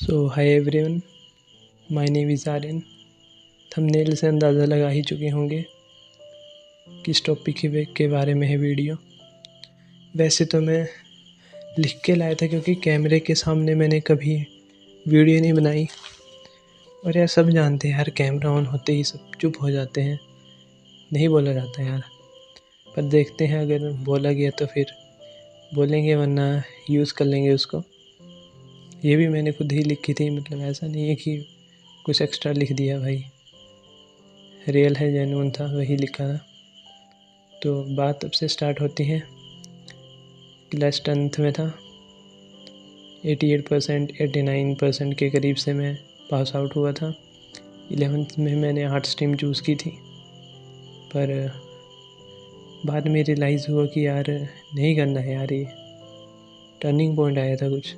So hi everyone, my name is Aryan. Thumbnail से अंदाज़ा लगा ही चुके होंगे किस टॉपिक के बारे में है वीडियो। वैसे तो मैं लिख के लाया था क्योंकि कैमरे के सामने मैंने कभी वीडियो नहीं बनाई, और यार सब जानते हैं यार, कैमरा ऑन होते ही सब चुप हो जाते हैं, नहीं बोला जाता यार। पर देखते हैं, अगर बोला गया तो फिर बोलेंगे, वरना यूज़ कर लेंगे उसको। ये भी मैंने खुद ही लिखी थी, मतलब ऐसा नहीं है कि कुछ एक्स्ट्रा लिख दिया भाई, रियल है, जेन्युइन था, वही लिखा था। तो बात अब से स्टार्ट होती है। क्लास 10th में था, 88% 89% के करीब से मैं पास आउट हुआ था। 11th में मैंने आर्ट स्ट्रीम चूज़ की थी, पर बाद में रियलाइज़ हुआ कि यार नहीं करना है यार, ये टर्निंग पॉइंट आया था कुछ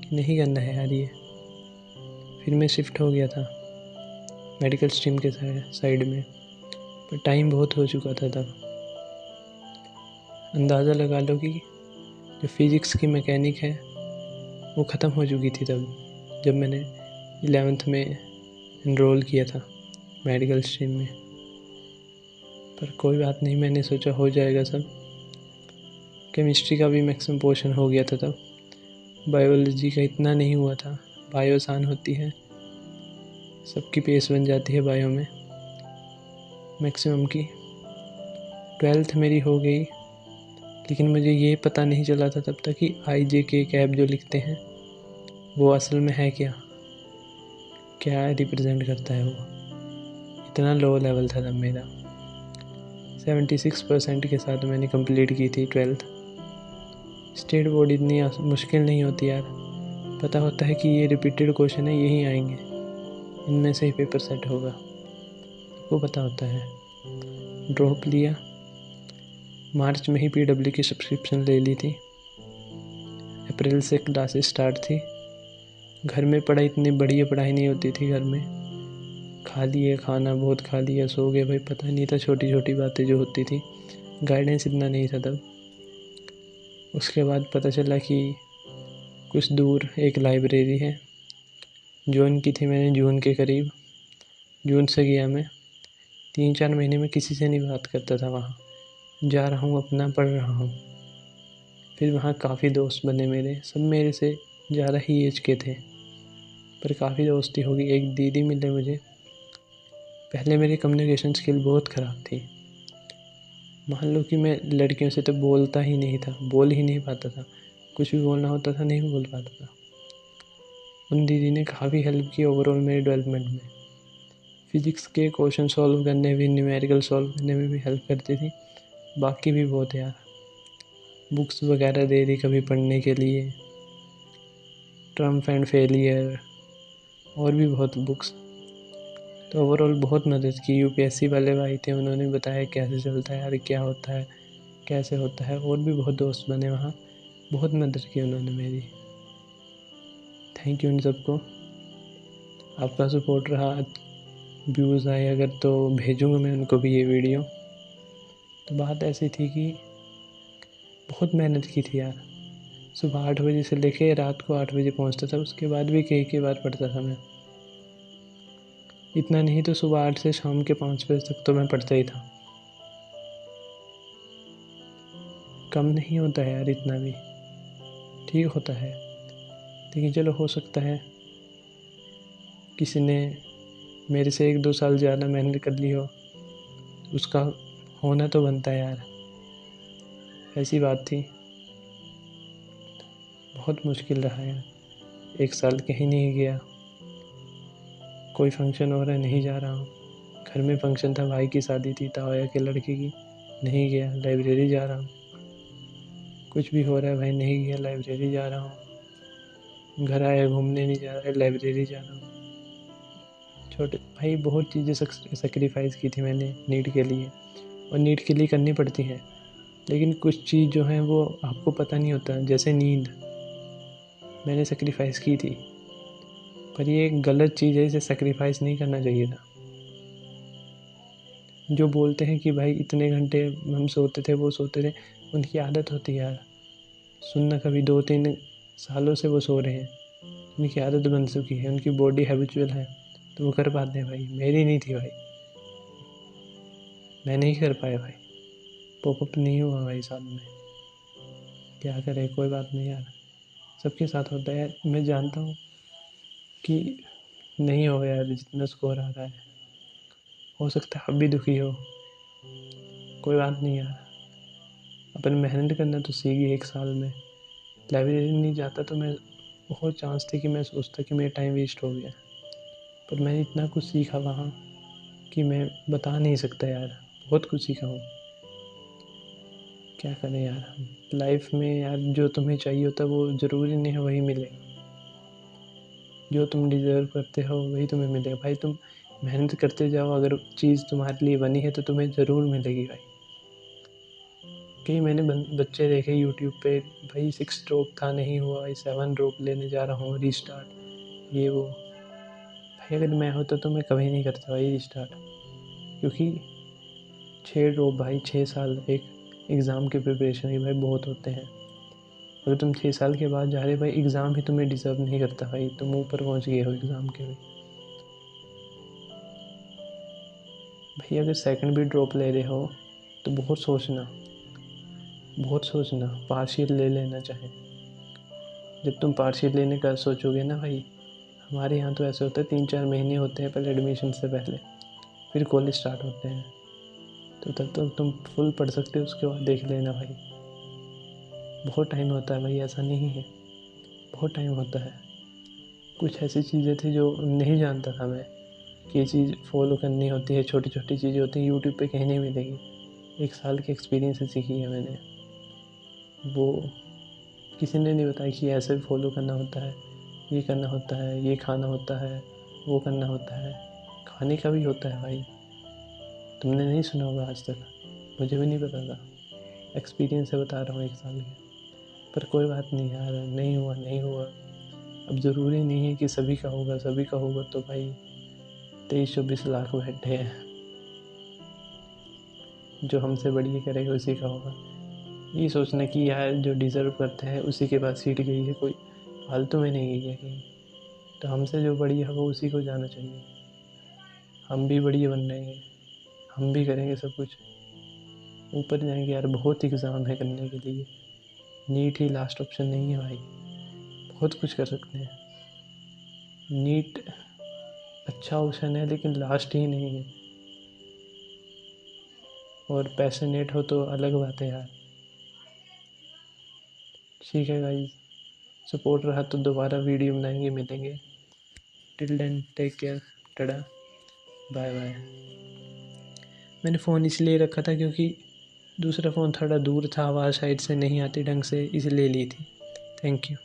कि नहीं करना है यार ये। फिर मैं शिफ्ट हो गया था मेडिकल स्ट्रीम के साइड में, पर टाइम बहुत हो चुका था तब। अंदाज़ा लगा लो कि जो फिज़िक्स की मैकेनिक है वो ख़त्म हो चुकी थी तब, जब मैंने 11th में इनरोल किया था मेडिकल स्ट्रीम में। पर कोई बात नहीं, मैंने सोचा हो जाएगा सब। केमिस्ट्री का भी मैक्सिमम पोर्शन हो गया था तब, बायोलॉजी का इतना नहीं हुआ था। बायो आसान होती है, सबकी पेस बन जाती है बायो में मैक्सिमम की। 12th मेरी हो गई, लेकिन मुझे ये पता नहीं चला था तब तक कि IJK कैब जो लिखते हैं वो असल में है क्या रिप्रेजेंट करता है। वो इतना लो लेवल था तब मेरा। 76% के साथ मैंने कंप्लीट की थी 12th। स्टेट बोर्ड इतनी मुश्किल नहीं होती यार, पता होता है कि ये रिपीटेड क्वेश्चन है, यही आएंगे, इनमें से ही पेपर सेट होगा, वो पता होता है। ड्रॉप लिया, मार्च में ही PW की सब्सक्रिप्शन ले ली थी। अप्रैल से क्लासेस स्टार्ट थी। घर में पढ़ाई, इतनी बढ़िया पढ़ाई नहीं होती थी घर में। खा लिए खाना, बहुत खा लिया, सो गए भाई, पता नहीं था छोटी छोटी बातें जो होती थी, गाइडेंस इतना नहीं था तब। उसके बाद पता चला कि कुछ दूर एक लाइब्रेरी है, जून की थी मैंने, जून के करीब, जून से गया मैं। 3-4 महीने में किसी से नहीं बात करता था, वहाँ जा रहा हूँ, अपना पढ़ रहा हूँ। फिर वहाँ काफ़ी दोस्त बने मेरे, सब मेरे से ज़्यादा ही एज के थे, पर काफ़ी दोस्ती हो गई। एक दीदी मिले मुझे। पहले मेरी कम्युनिकेशन स्किल बहुत ख़राब थी, मान लो कि मैं लड़कियों से तो बोलता ही नहीं था, बोल ही नहीं पाता था, कुछ भी बोलना होता था नहीं बोल पाता था। उन दीदी ने काफ़ी हेल्प की ओवरऑल मेरे डेवलपमेंट में। फिज़िक्स के क्वेश्चन सॉल्व करने भी, न्यूमेरिकल सॉल्व करने में भी हेल्प करती थी। बाकी भी बहुत यार, बुक्स वगैरह दे दी कभी पढ़ने के लिए, ट्रम्प एंड फेलियर, और भी बहुत बुक्स। तो ओवरऑल बहुत मदद की। UPSC वाले भाई थे, उन्होंने बताया कैसे चलता है यार, क्या होता है, कैसे होता है। और भी बहुत दोस्त बने वहाँ, बहुत मदद की उन्होंने मेरी। थैंक यू उन सबको, आपका सपोर्ट रहा। व्यूज़ आए अगर तो भेजूँगा मैं उनको भी ये वीडियो। तो बात ऐसी थी कि बहुत मेहनत की थी यार। सुबह 8 बजे से लेके रात को 8 बजे पहुँचता था, उसके बाद भी कई बार पढ़ता था मैं। इतना नहीं तो सुबह 8 से शाम के 5 बजे तक तो मैं पढ़ता ही था। कम नहीं होता है यार, इतना भी ठीक होता है, लेकिन चलो, हो सकता है किसी ने मेरे से 1-2 साल ज़्यादा मेहनत कर ली हो, उसका होना तो बनता है यार, ऐसी बात थी। बहुत मुश्किल रहा यार, 1 साल कहीं नहीं गया, कोई फंक्शन हो रहा है नहीं जा रहा हूँ। घर में फंक्शन था, भाई की शादी थी ताया के लड़के की, नहीं गया, लाइब्रेरी जा रहा हूँ। कुछ भी हो रहा है भाई, नहीं गया, लाइब्रेरी जा रहा हूँ। घर आया, घूमने नहीं जा रहा है, लाइब्रेरी जा रहा हूँ। छोटे भाई, बहुत चीज़ें सेक्रीफाइस की थी मैंने नीट के लिए, और नीट के लिए करनी पड़ती है। लेकिन कुछ चीज़ जो है वो आपको पता नहीं होता, जैसे नींद मैंने सेक्रीफाइस की थी, पर ये एक गलत चीज़ है, इसे सेक्रीफाइस नहीं करना चाहिए था। जो बोलते हैं कि भाई इतने घंटे हम सोते थे, वो सोते थे, उनकी आदत होती है यार, सुनना कभी 2-3 सालों से वो सो रहे हैं, उनकी आदत बन चुकी है, उनकी बॉडी हैबिचुअल है, तो वो कर पाते हैं भाई। मेरी नहीं थी भाई, मैं नहीं कर पाया भाई, पॉपअप नहीं हुआ भाई साथ में। क्या करें, कोई बात नहीं यार, सबके साथ होता है यार। मैं जानता हूँ कि नहीं होगा यार जितना स्कोर आ रहा है, हो सकता है अब भी दुखी हो, कोई बात नहीं यार। अपन मेहनत करना तो सीख गए 1 साल में। लाइब्रेरी नहीं जाता तो मैं बहुत चांस थे कि मैं सोचता कि मेरा टाइम वेस्ट हो गया, पर मैंने इतना कुछ सीखा वहाँ कि मैं बता नहीं सकता यार, बहुत कुछ सीखा हूँ। क्या करें यार, लाइफ में यार जो तुम्हें चाहिए होता है वो ज़रूरी नहीं है वही मिलेगा, जो तुम डिज़र्व करते हो वही तुम्हें मिलेगा भाई। तुम मेहनत करते जाओ, अगर चीज़ तुम्हारे लिए बनी है तो तुम्हें ज़रूर मिलेगी भाई। कई मैंने बच्चे देखे यूट्यूब पे, भाई 6 ड्रॉप था नहीं हुआ भाई, 7 ड्रॉप लेने जा रहा हूँ, रीस्टार्ट ये वो। भाई अगर मैं होता तो मैं कभी नहीं करता भाई रीस्टार्ट, क्योंकि 6 ड्रॉप भाई, 6 साल एक एग्ज़ाम की प्रिपरेशन ही भाई बहुत होते हैं। अगर तुम 6 साल के बाद जा रहे भाई, एग्ज़ाम ही तुम्हें डिज़र्व नहीं करता भाई, तुम ऊपर पहुँच गए हो एग्ज़ाम के भी। भाई अगर सेकंड भी ड्रॉप ले रहे हो तो बहुत सोचना, पार्शियल ले लेना चाहे। जब तुम पार्शियल लेने का सोचोगे ना भाई, हमारे यहाँ तो ऐसे होता है 3-4 महीने होते हैं पहले एडमिशन से पहले, फिर कॉलेज स्टार्ट होते हैं, तो तब तक तुम फुल पढ़ सकते हो, उसके बाद देख लेना भाई। बहुत टाइम होता है भाई, ऐसा नहीं है, बहुत टाइम होता है। कुछ ऐसी चीज़ें थी जो नहीं जानता था मैं कि ये चीज़ फॉलो करनी होती है, छोटी छोटी चीज़ें होती हैं, यूट्यूब पे कहीं नहीं मिलेगी। 1 साल के एक्सपीरियंस से सीखी है मैंने, वो किसी ने नहीं बताया कि ऐसे फॉलो करना होता है, ये करना होता है, ये खाना होता है, वो करना होता है। खाने का भी होता है भाई, तुमने नहीं सुना होगा आज तक, मुझे भी नहीं पता था, एक्सपीरियंस से बता रहा हूँ 1 साल के। पर कोई बात नहीं यार, नहीं हुआ नहीं हुआ, अब ज़रूरी नहीं है कि सभी का होगा, सभी का होगा तो भाई 23-24 लाख बैठे हैं, जो हमसे बढ़िया करेगा उसी का होगा। ये सोचना कि यार जो डिज़र्व करते हैं उसी के पास सीट गई है, कोई फालतू में नहीं गई है कहीं, तो हमसे जो बढ़िया होगा उसी को जाना चाहिए। हम भी बढ़िया बन रहे हैं, हम भी करेंगे सब कुछ, ऊपर जाएंगे यार। बहुत एग्ज़ाम है करने के लिए, नीट ही लास्ट ऑप्शन नहीं है भाई, बहुत कुछ कर सकते हैं। नीट अच्छा ऑप्शन है लेकिन लास्ट ही नहीं है, और पैशनेट हो तो अलग बात है यार। ठीक है गाइस, सपोर्ट रहा तो दोबारा वीडियो बनाएंगे, मिलेंगे। Till then take care, tata, bye bye. मैंने फ़ोन इसलिए रखा था क्योंकि दूसरा फ़ोन थोड़ा दूर था, आवाज़ साइड से नहीं आती ढंग से, इसलिए ली थी। Thank you.